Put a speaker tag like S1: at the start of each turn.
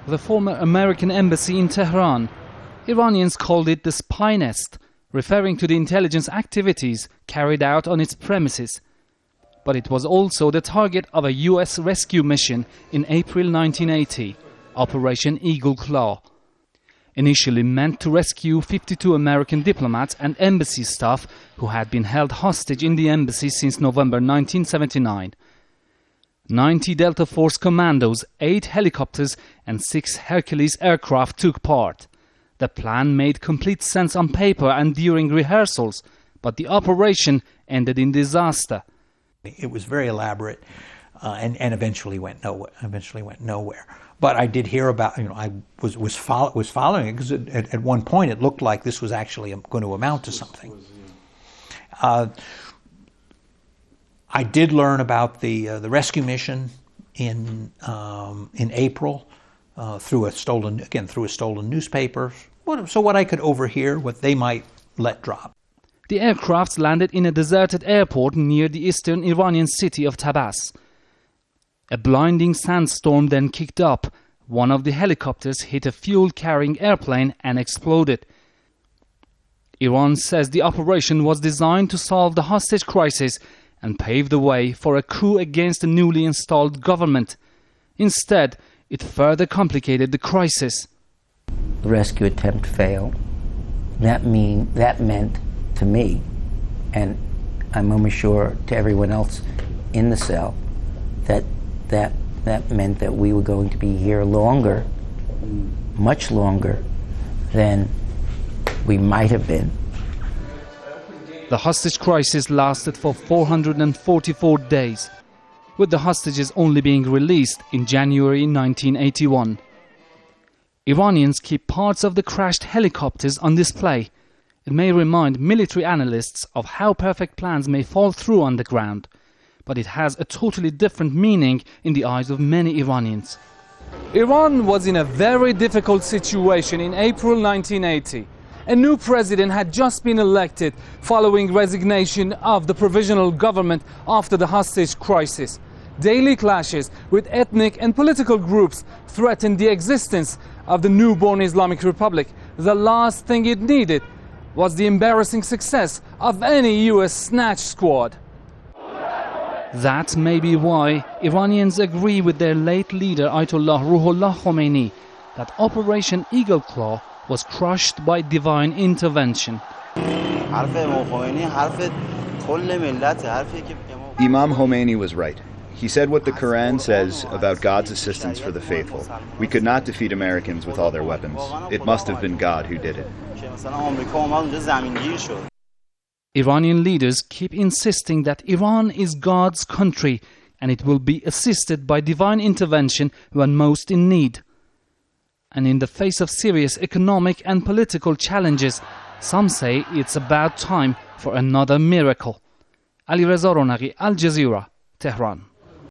S1: the former American embassy in Tehran. Iranians called it the spy nest, referring to the intelligence activities carried out on its premises. But it was also the target of a US rescue mission in April 1980, Operation Eagle Claw. Initially meant to rescue 52 American diplomats and embassy staff who had been held hostage in the embassy since November 1979. 90 Delta Force commandos, 8 helicopters and 6 Hercules aircraft took part. The plan made complete sense on paper and during rehearsals, but the operation ended in disaster.
S2: It was very elaborate and eventually went nowhere. But I did hear about, I was following it because at one point it looked like this was actually going to amount to something. I did learn about the rescue mission in April through a stolen newspaper. So what I could overhear, what they might let drop.
S1: The aircraft landed in a deserted airport near the eastern Iranian city of Tabas. A blinding sandstorm then kicked up. One of the helicopters hit a fuel-carrying airplane and exploded. Iran says the operation was designed to solve the hostage crisis and pave the way for a coup against the newly installed government. Instead, it further complicated the crisis.
S3: The rescue attempt failed. That meant to me, and I'm almost sure to everyone else in the cell, that meant that we were going to be here longer, much longer than we might have been.
S1: The hostage crisis lasted for 444 days, with the hostages only being released in January 1981. Iranians keep parts of the crashed helicopters on display. It may remind military analysts of how perfect plans may fall through on the ground, but it has a totally different meaning in the eyes of many Iranians. Iran was in a very difficult situation in April 1980. A new president had just been elected following resignation of the provisional government after the hostage crisis. Daily clashes with ethnic and political groups threatened the existence of the newborn Islamic Republic. The last thing it needed was the embarrassing success of any US snatch squad. That may be why Iranians agree with their late leader Ayatollah Ruhollah Khomeini that Operation Eagle Claw was crushed by divine intervention.
S4: Imam
S5: Khomeini was right. He said what the Quran says about God's assistance for the faithful. We could not defeat Americans with all their weapons. It must have been God who did it.
S1: Iranian leaders keep insisting that Iran is God's country and it will be assisted by divine intervention when most in need. And in the face of serious economic and political challenges, some say it's about time for another miracle. Alireza Ronaghi, Al Jazeera, Tehran.